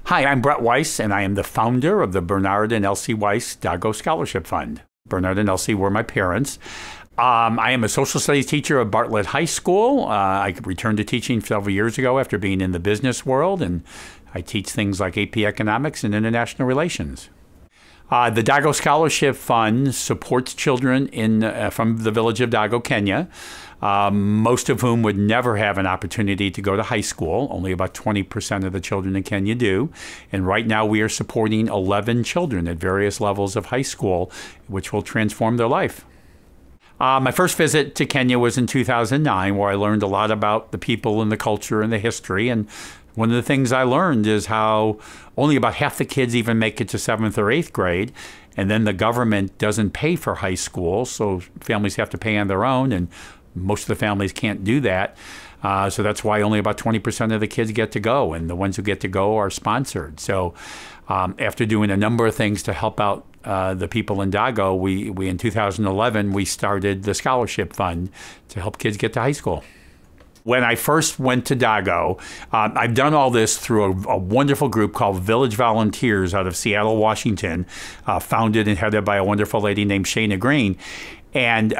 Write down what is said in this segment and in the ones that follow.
Hi, I'm Brett Weiss, and I am the founder of the Bernard and Elsie Weiss Dago Scholarship Fund. Bernard and Elsie were my parents. I am a social studies teacher at Bartlett High School. I returned to teaching several years ago after being in the business world, and I teach things like AP Economics and International Relations. The Dago Scholarship Fund supports children from the village of Dago, Kenya, most of whom would never have an opportunity to go to high school. Only about 20% of the children in Kenya do. And right now we are supporting 11 children at various levels of high school, which will transform their life. My first visit to Kenya was in 2009, where I learned a lot about the people and the culture and the history. And one of the things I learned is how only about half the kids even make it to 7th or 8th grade. And then the government doesn't pay for high school, so families have to pay on their own, and most of the families can't do that. So that's why only about 20% of the kids get to go, and the ones who get to go are sponsored. So after doing a number of things to help out the people in Dago, we in 2011, we started the Scholarship Fund to help kids get to high school. When I first went to Dago, I've done all this through a wonderful group called Village Volunteers out of Seattle, Washington, founded and headed by a wonderful lady named Shana Green. And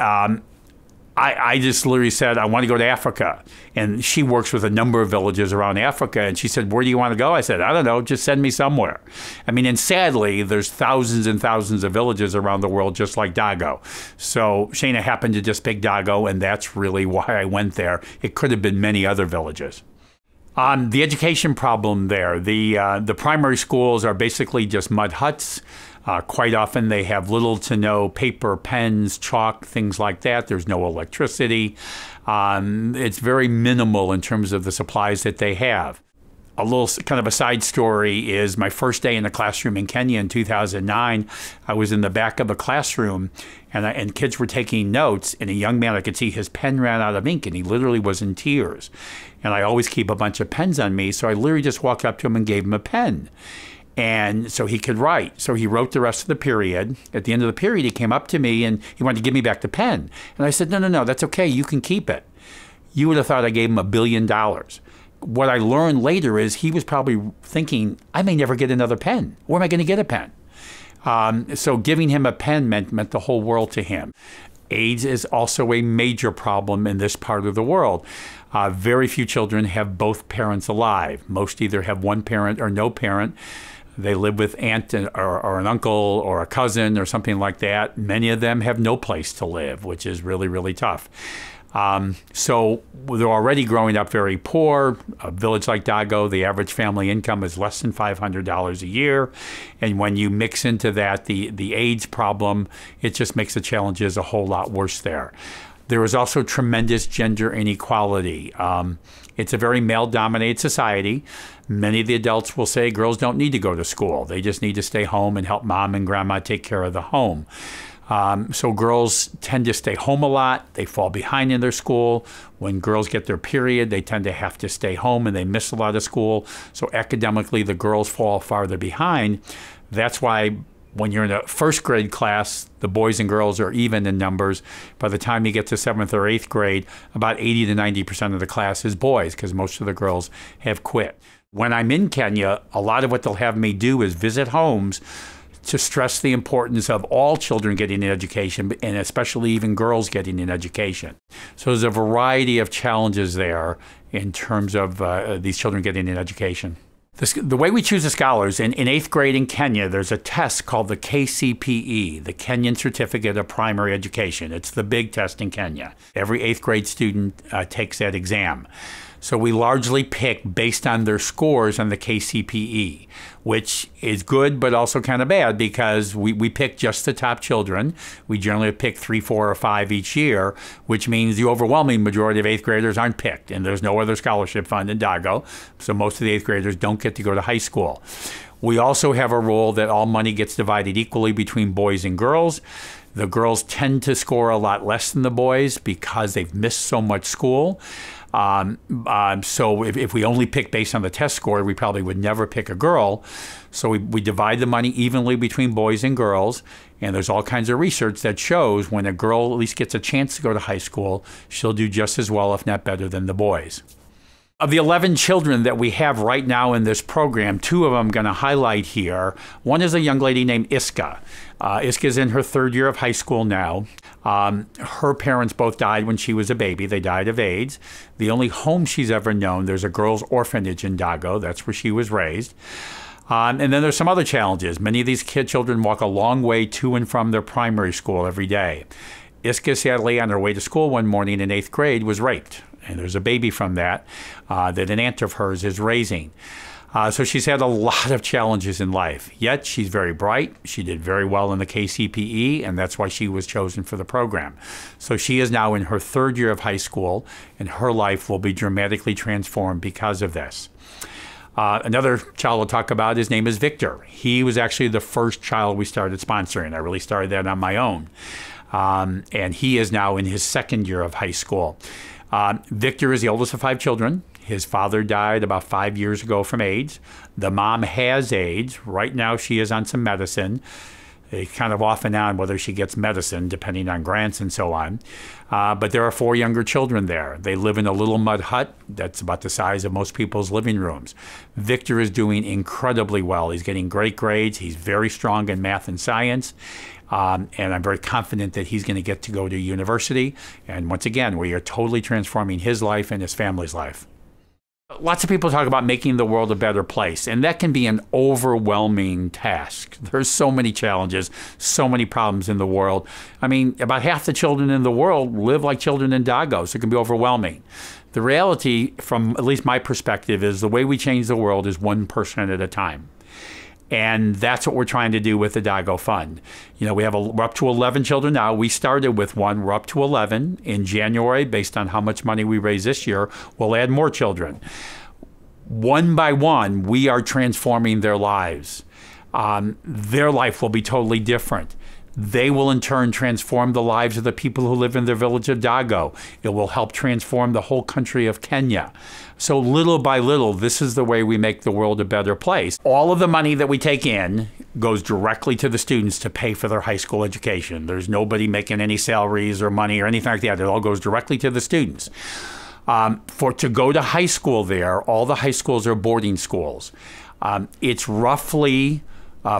I just literally said, I want to go to Africa. And she works with a number of villages around Africa. And she said, where do you want to go? I said, I don't know, just send me somewhere. I mean, and sadly, there's thousands and thousands of villages around the world just like Dago. So Shana happened to just pick Dago, and that's really why I went there. It could have been many other villages. The education problem there, the primary schools are basically just mud huts. Quite often they have little to no paper, pens, chalk, things like that. There's no electricity. It's very minimal in terms of the supplies that they have. A little kind of a side story is my first day in the classroom in Kenya in 2009. I was in the back of a classroom and kids were taking notes, and a young man, I could see his pen ran out of ink and he literally was in tears. And I always keep a bunch of pens on me, so I literally just walked up to him and gave him a pen. And so he could write. So he wrote the rest of the period. At the end of the period, he came up to me and he wanted to give me back the pen. And I said, no, that's okay. You can keep it. You would have thought I gave him $1 billion. What I learned later is he was probably thinking, I may never get another pen. Where am I going to get a pen? So giving him a pen meant the whole world to him. AIDS is also a major problem in this part of the world. Very few children have both parents alive. Most either have one parent or no parent. They live with aunt or an uncle or a cousin or something like that. Many of them have no place to live, which is really, really tough. So they're already growing up very poor. A village like Dago, the average family income is less than $500 a year. And when you mix into that the AIDS problem, it just makes the challenges a whole lot worse there. There is also tremendous gender inequality. It's a very male-dominated society. Many of the adults will say girls don't need to go to school. They just need to stay home and help mom and grandma take care of the home. So girls tend to stay home a lot. They fall behind in their school. When girls get their period, they tend to have to stay home and they miss a lot of school. So academically, the girls fall farther behind. That's why when you're in a first grade class, the boys and girls are even in numbers. By the time you get to 7th or 8th grade, about 80 to 90% of the class is boys because most of the girls have quit. When I'm in Kenya, a lot of what they'll have me do is visit homes to stress the importance of all children getting an education, and especially even girls getting an education. So there's a variety of challenges there in terms of these children getting an education. The way we choose the scholars, in 8th grade in Kenya, there's a test called the KCPE, the Kenyan Certificate of Primary Education. It's the big test in Kenya. Every 8th grade student takes that exam. So we largely pick based on their scores on the KCPE, which is good but also kind of bad because we pick just the top children. We generally pick 3, 4, or 5 each year, which means the overwhelming majority of 8th graders aren't picked, and there's no other scholarship fund in Dago, so most of the 8th graders don't get to go to high school. We also have a rule that all money gets divided equally between boys and girls. The girls tend to score a lot less than the boys because they've missed so much school. So if we only pick based on the test score, we probably would never pick a girl. So we divide the money evenly between boys and girls. And there's all kinds of research that shows when a girl at least gets a chance to go to high school, she'll do just as well, if not better, than the boys. Of the 11 children that we have right now in this program, 2 of them I'm going to highlight here. One is a young lady named Iska. Iska's in her 3rd year of high school now. Her parents both died when she was a baby. They died of AIDS. The only home she's ever known, there's a girls' orphanage in Dago. That's where she was raised. And then there's some other challenges. Many of these children walk a long way to and from their primary school every day. Iska, sadly, on her way to school one morning in 8th grade, was raped. And there's a baby from that that an aunt of hers is raising. So she's had a lot of challenges in life. Yet she's very bright. She did very well in the KCPE, and that's why she was chosen for the program. So she is now in her 3rd year of high school, and her life will be dramatically transformed because of this. Another child we'll talk about, his name is Victor. He was actually the first child we started sponsoring. I really started that on my own. And he is now in his 2nd year of high school. Victor is the oldest of 5 children. His father died about 5 years ago from AIDS. The mom has AIDS. Right now she is on some medicine. They kind of off and on whether she gets medicine, depending on grants and so on. But there are 4 younger children there. They live in a little mud hut that's about the size of most people's living rooms. Victor is doing incredibly well. He's getting great grades. He's very strong in math and science. And I'm very confident that he's going to get to go to university. And once again, we are totally transforming his life and his family's life. Lots of people talk about making the world a better place, and that can be an overwhelming task. There's so many challenges, so many problems in the world. I mean, about half the children in the world live like children in Dago, so it can be overwhelming. The reality, from at least my perspective, is the way we change the world is one person at a time. And that's what we're trying to do with the Dago Fund. You know, we're up to 11 children now. We started with 1. We're up to 11. In January, based on how much money we raise this year, we'll add more children. One by one, we are transforming their lives. Their life will be totally different. They will in turn transform the lives of the people who live in their village of Dago. It will help transform the whole country of Kenya. So little by little, this is the way we make the world a better place. All of the money that we take in goes directly to the students to pay for their high school education. There's nobody making any salaries or money or anything like that. It all goes directly to the students. To go to high school there, all the high schools are boarding schools. It's roughly,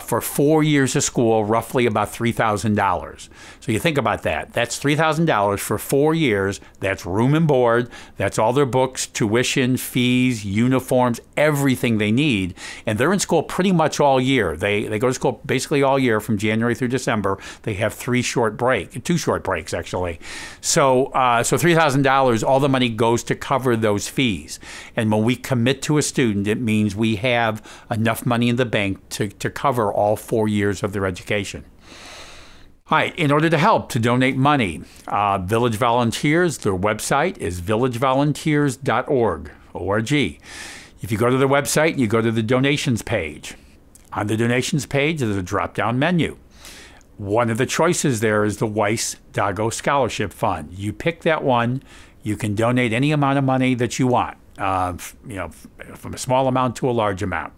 for 4 years of school, roughly about $3,000. So you think about that. That's $3,000 for 4 years. That's room and board. That's all their books, tuition, fees, uniforms, everything they need. And they're in school pretty much all year. They go to school basically all year from January through December. They have 2 short breaks actually. So $3,000, all the money goes to cover those fees. And when we commit to a student, it means we have enough money in the bank to cover all 4 years of their education. All right, in order to help, to donate money, Village Volunteers, their website is villagevolunteers.org. If you go to the website, you go to the donations page. On the donations page, there's a drop-down menu. One of the choices there is the Weiss Dago Scholarship Fund. You pick that one. You can donate any amount of money that you want. From a small amount to a large amount.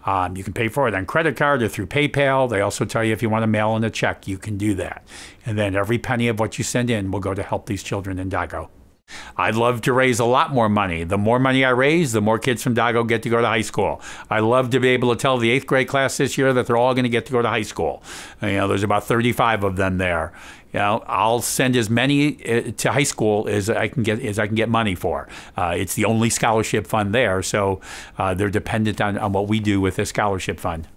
You can pay for it on credit card or through PayPal. They also tell you if you want to mail in a check, you can do that. And then every penny of what you send in will go to help these children in Dago. I'd love to raise a lot more money. The more money I raise, the more kids from Dago get to go to high school. I love to be able to tell the 8th grade class this year that they're all going to get to go to high school. There's about 35 of them there. I'll send as many to high school as I can get money for. It's the only scholarship fund there, so they're dependent on what we do with the scholarship fund.